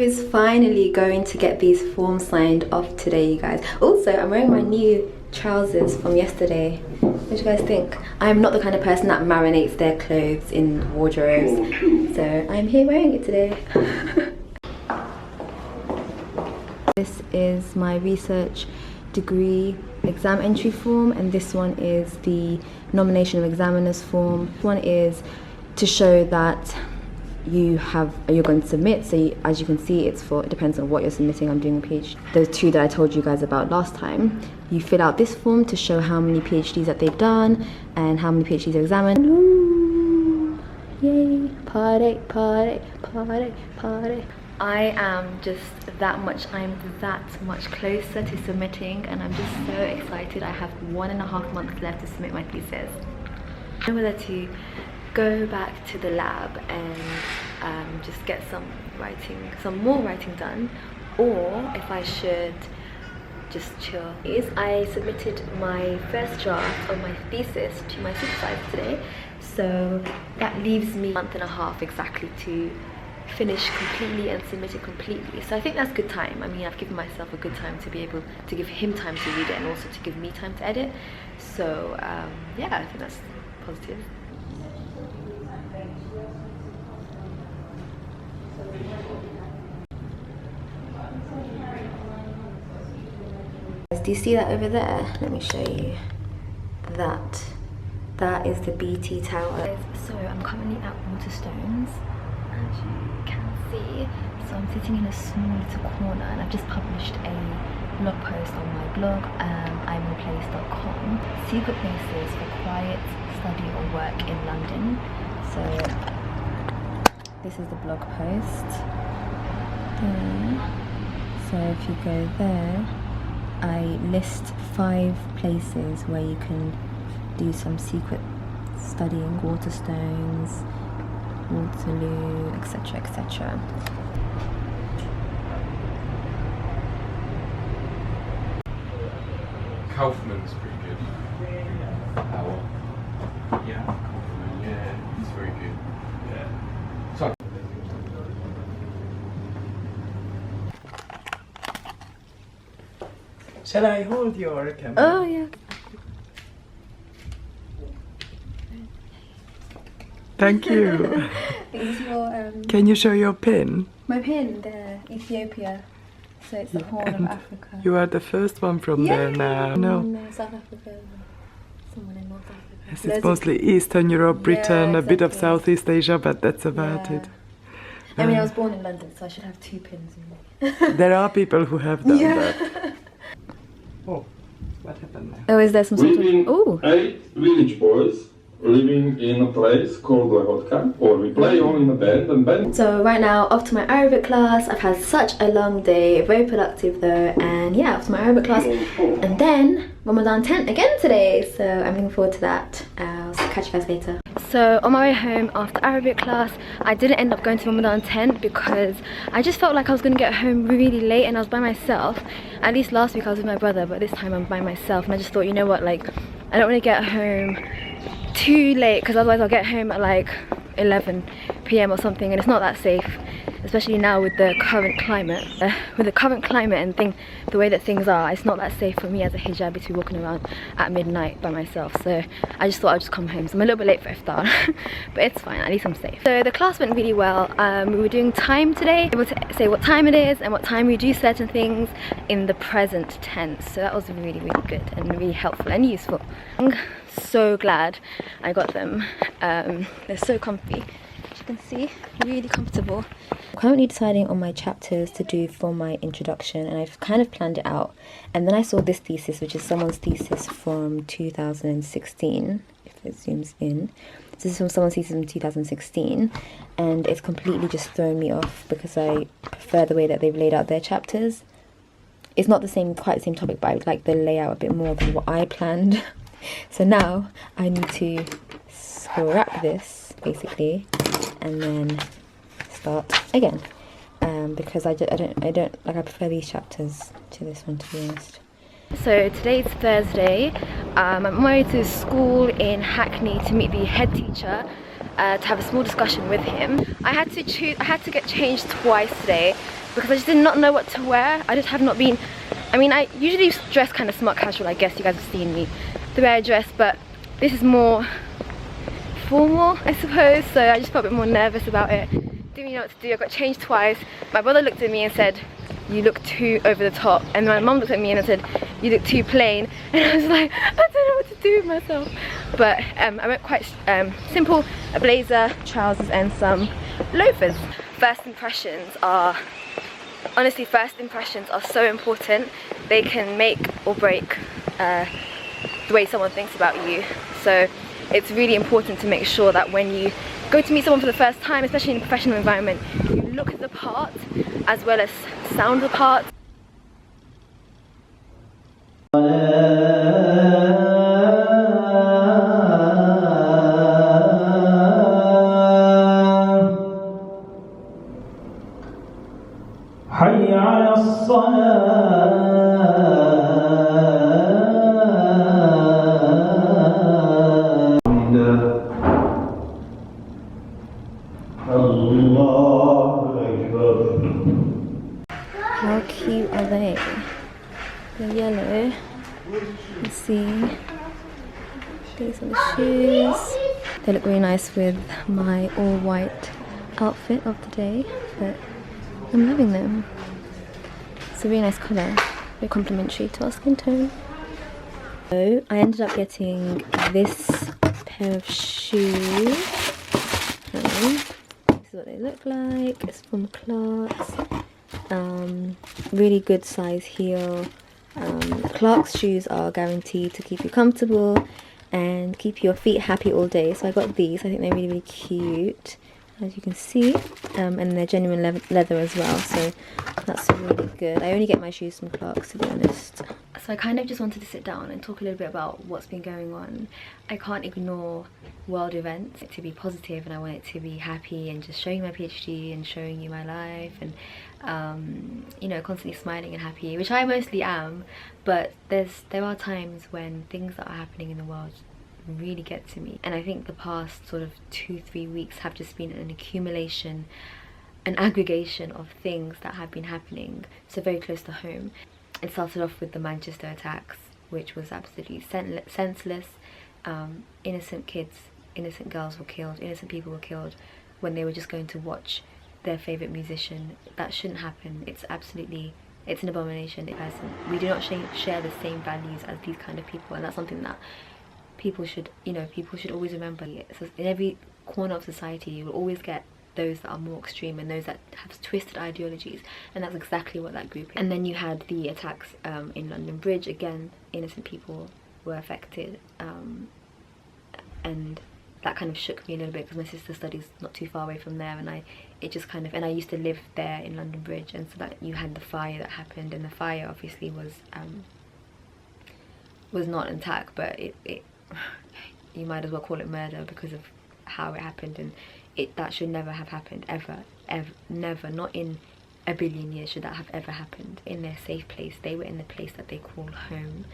is finally going to get these forms signed off today, you guys. Also, I'm wearing my new trousers from yesterday. What do you guys think? I'm not the kind of person that marinates their clothes in wardrobes, so I'm here wearing it today. This is my research degree exam entry form, and this one is the nomination of examiners form. This one is to show that you're going to submit. So as you can see, it depends on what you're submitting. I'm doing a PhD. Those two that I told you guys about last time, you fill out this form to show how many PhDs that they've done and how many PhDs are examined. Ooh, yay, party, party, party, party. I'm that much closer to submitting, and I'm just so excited. I have 1.5 months left to submit my thesis. I don't know whether to go back to the lab and just get some more writing done, or if I should just chill. I submitted my first draft of my thesis to my supervisor today, so that leaves me 1.5 months exactly to finish completely and submit it completely. So I think that's good time. I mean, I've given myself a good time to be able to give him time to read it and also to give me time to edit. So yeah, I think that's positive. Do you see that over there? Let me show you. That is the BT Tower. So I'm currently at Waterstones, as you can see. So I'm sitting in a small little corner, and I've just published a blog post on my blog, iminaplace.com. Secret places for quiet study or work in London. So this is the blog post. So if you go there, I list 5 places where you can do some secret studying: Waterstones, Waterloo, etc, etc. Kaufman's pretty good. Yeah, Kaufman, yeah, it's very good. Yeah. So shall I hold your camera? Oh yeah. Thank you. This is your Can you show your pin? my pin, the Ethiopia. So it's the Horn of Africa. You are the first one from there now. No. South Africa. Someone in North Africa. Yes, it's mostly Eastern Europe, Britain, Yeah, a bit of exactly. Southeast Asia, but that's about Yeah. it. I mean, I was born in London, so I should have 2 pins in me. There are people who have done Yeah. that. Oh, what happened now? Oh, is there some sort We've of... been Oh! 8 village boys living in a place called Lahotka, or we play all in a band and band. So right now, off to my Arabic class. I've had such a long day, very productive though, and yeah, off to my Arabic class. And then Ramadan tent again today, so I'm looking forward to that. I'll catch you guys later. So on my way home after Arabic class, I didn't end up going to Ramadan tent because I just felt like I was going to get home really late, and I was by myself. At least last week I was with my brother, but this time I'm by myself, and I just thought, you know what, like, I don't want to get home too late because otherwise I'll get home at like 11 PM or something, and it's not that safe, especially now with the current climate. And the way that things are, it's not that safe for me as a hijabi to be walking around at midnight by myself. So I just thought I'd just come home. So I'm a little bit late for iftar, but it's fine, at least I'm safe. So the class went really well. We were doing time today, able to say what time it is and what time we do certain things in the present tense. So that was really, really good and really helpful and useful. I'm so glad I got them. They're so comfy. As you can see, really comfortable. I'm currently deciding on my chapters to do for my introduction, and I've kind of planned it out. And then I saw this thesis, which is someone's thesis from 2016, if it zooms in. This is from someone's thesis from 2016, and it's completely just thrown me off because I prefer the way that they've laid out their chapters. It's not quite the same topic, but I would like the layout a bit more than what I planned. So now I need to scrap this basically and then start again, because I prefer these chapters to this one, to be honest. So today's Thursday. I'm on my way to school in Hackney to meet the head teacher to have a small discussion with him. I had to get changed twice today because I just did not know what to wear. I just have not been, I mean, I usually dress kind of smart casual, I guess you guys have seen me the way I dress, but this is more formal, I suppose, so I just felt a bit more nervous about it. Didn't know what to do. I got changed twice. My brother looked at me and said, "You look too over the top," and my mum looked at me and said, "You look too plain," and I was like, I don't know what to do with myself. But I went quite simple: a blazer, trousers and some loafers. First impressions are, honestly, first impressions are so important. They can make or break the way someone thinks about you. So it's really important to make sure that when you go to meet someone for the first time, especially in a professional environment, you look the part as well as sound the part. حي على الصلاة الله أكبر. How cute are they? They're yellow. Let's see. These are the shoes. They look really nice with my all white outfit of the day, but I'm loving them. It's a really nice colour, very complimentary to our skin tone. So I ended up getting this pair of shoes. This is what they look like. It's from Clarks. Really good size heel. Clarks shoes are guaranteed to keep you comfortable and keep your feet happy all day. So I got these. I think they're really, really cute, as you can see, and they're genuine leather as well, so that's really good. I only get my shoes from Clarks, to be honest. So I kind of just wanted to sit down and talk a little bit about what's been going on. I can't ignore world events. To be positive, and I want it to be happy and just showing my PhD and showing you my life and you know, constantly smiling and happy, which I mostly am, but there are times when things that are happening in the world really get to me. And I think the past sort of 2-3 weeks have just been an accumulation, an aggregation of things that have been happening so very close to home. It started off with the Manchester attacks, which was absolutely senseless. Innocent kids, innocent girls were killed, innocent people were killed when they were just going to watch their favourite musician. That shouldn't happen. It's an abomination. We do not share the same values as these kind of people, and that's something that people should always remember. So in every corner of society you will always get those that are more extreme and those that have twisted ideologies, and that's exactly what that group is. And then you had the attacks in London Bridge. Again, innocent people were affected, and that kind of shook me a little bit because my sister studies not too far away from there, and I used to live there in London Bridge, and so that you had the fire that happened, and the fire obviously was not an attack, but it you might as well call it murder because of how it happened, and that should never have happened, ever, never, not in a billion years should that have ever happened. In their safe place, they were in the place that they call home.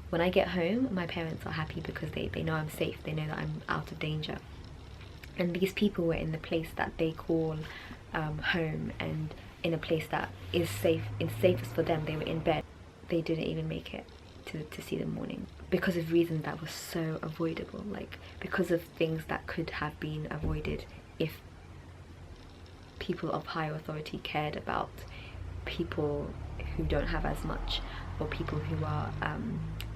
When I get home, my parents are happy because they know I'm safe, they know that I'm out of danger. And these people were in the place that they call home, and in a place that is safe, it's safest for them. They were in bed. They didn't even make it to see the morning because of reasons that were so avoidable, like because of things that could have been avoided if people of higher authority cared about people who don't have as much, or people who are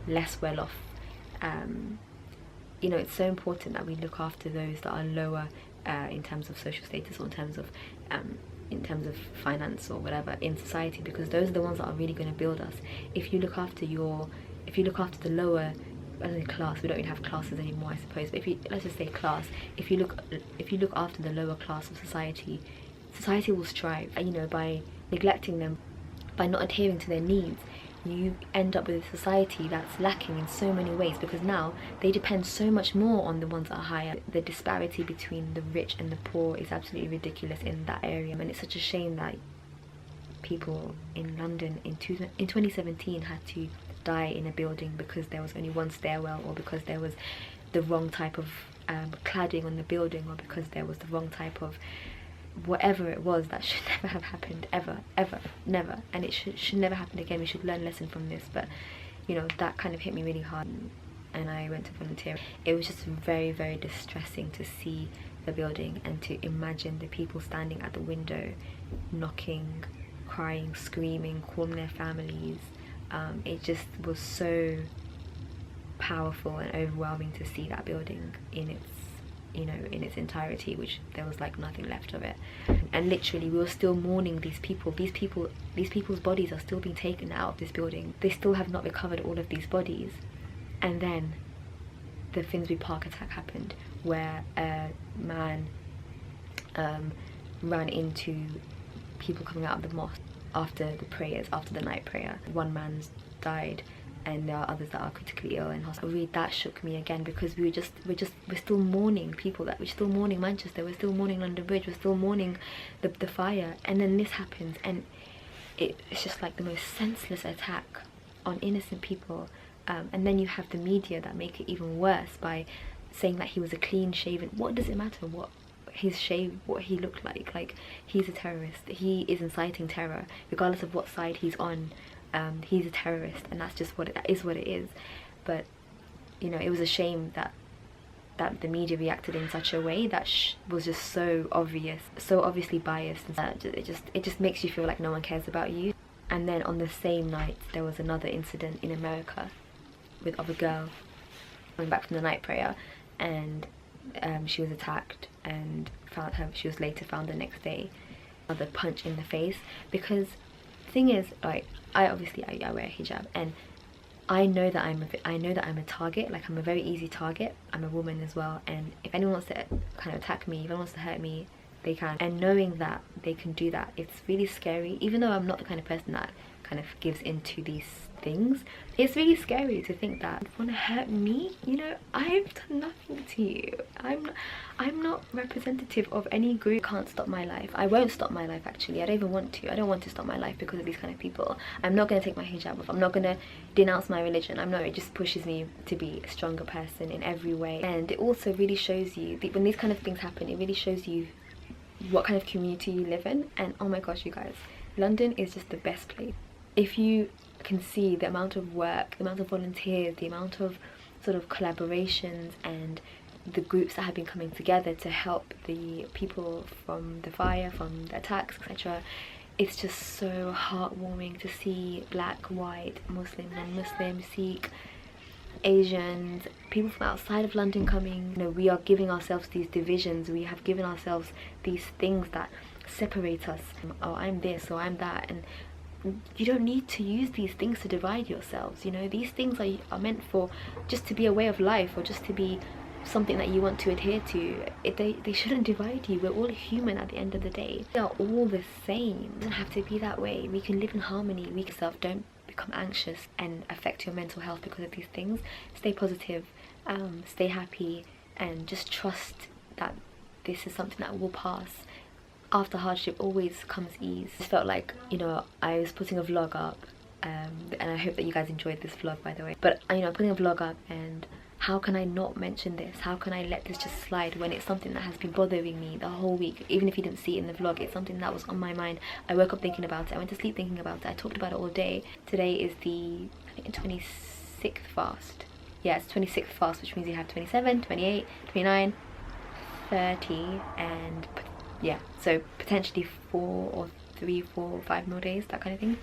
less well off. You know, it's so important that we look after those that are lower in terms of social status, or in terms of finance or whatever in society, because those are the ones that are really going to build us. If you look after the lower, I don't know, class, we don't even have classes anymore, I suppose, but let's just say class, if you look after the lower class of society will strive. You know, by neglecting them, by not adhering to their needs, you end up with a society that's lacking in so many ways, because now they depend so much more on the ones that are higher. The disparity between the rich and the poor is absolutely ridiculous in that area, and it's such a shame that people in London in 2017 had to die in a building because there was only one stairwell, or because there was the wrong type of cladding on the building, or because there was the wrong type of whatever it was that should never have happened, ever, never. And it should never happen again. We should learn a lesson from this. But you know, that kind of hit me really hard, and I went to volunteer. It was just very, very distressing to see the building and to imagine the people standing at the window, knocking, crying, screaming, calling their families. It just was so powerful and overwhelming to see that building in its, you know, in its entirety, which there was like nothing left of it. And literally we were still mourning these people's bodies are still being taken out of this building. They still have not recovered all of these bodies. And then the Finsbury Park attack happened, where a man ran into people coming out of the mosque after the prayers, after the night prayer. One man's died, and there are others that are critically ill in hospital. Really, that shook me again, because we're still mourning people, that we're still mourning Manchester, we're still mourning London Bridge, we're still mourning the fire, and then this happens, and it's just like the most senseless attack on innocent people. And then you have the media that make it even worse by saying that he was a clean shaven. What does it matter what his shave, what he looked like? Like, he's a terrorist, he is inciting terror regardless of what side he's on. He's a terrorist, and that's just that is what it is. But you know, it was a shame that the media reacted in such a way that was just so obvious, so obviously biased, and it just makes you feel like no one cares about you. And then on the same night there was another incident in America of a girl coming back from the night prayer, and she was attacked, and she was later found the next day. Another punch in the face, because the thing is, like, I wear a hijab, and I know that I'm a target. Like, I'm a very easy target. I'm a woman as well, and if anyone wants to kind of attack me, if anyone wants to hurt me, they can. And knowing that they can do that, it's really scary. Even though I'm not the kind of person that kind of gives into these things, it's really scary to think that you want to hurt me. You know, I've done nothing to you. I'm not representative of any group. You can't stop my life. I won't stop my life, actually. I don't even want to. I don't want to stop my life because of these kind of people. I'm not going to take my hijab off. I'm not going to denounce my religion. It just pushes me to be a stronger person in every way. And it also really shows you, when these kind of things happen, it really shows you what kind of community you live in. And oh my gosh, you guys, London is just the best place. If you can see the amount of work, the amount of volunteers, the amount of sort of collaborations, and the groups that have been coming together to help the people from the fire, from the attacks, etc. It's just so heartwarming to see black, white, Muslim, non-Muslim, Sikh, Asians, people from outside of London coming. You know, we are giving ourselves these divisions, we have given ourselves these things that separate us. Oh, I'm this, or I'm that, and you don't need to use these things to divide yourselves. You know, these things are meant for just to be a way of life, or just to be something that you want to adhere to. They shouldn't divide you. We're all human at the end of the day. We are all the same. It doesn't have to be that way. We can live in harmony. We yourself don't become anxious and affect your mental health because of these things. Stay positive, stay happy, and just trust that this is something that will pass. After hardship always comes ease. I just felt like, you know, I was putting a vlog up, and I hope that you guys enjoyed this vlog, by the way. But you know, I'm putting a vlog up, and how can I not mention this? How can I let this just slide when it's something that has been bothering me the whole week? Even if you didn't see it in the vlog, it's something that was on my mind. I woke up thinking about it, I went to sleep thinking about it, I talked about it all day. Today is the, I think, 26th fast. Yeah, it's 26th fast, which means you have 27, 28, 29, 30, and yeah, so potentially 4 or 5 more days, that kind of thing,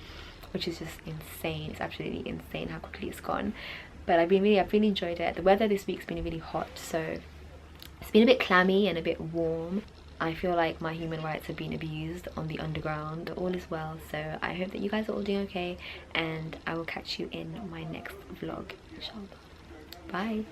which is just insane. It's absolutely insane how quickly it's gone. But I've really enjoyed it. The weather this week's been really hot, so it's been a bit clammy and a bit warm. I feel like my human rights have been abused on the underground. All is well, so I hope that you guys are all doing okay, and I will catch you in my next vlog, inshallah. Bye.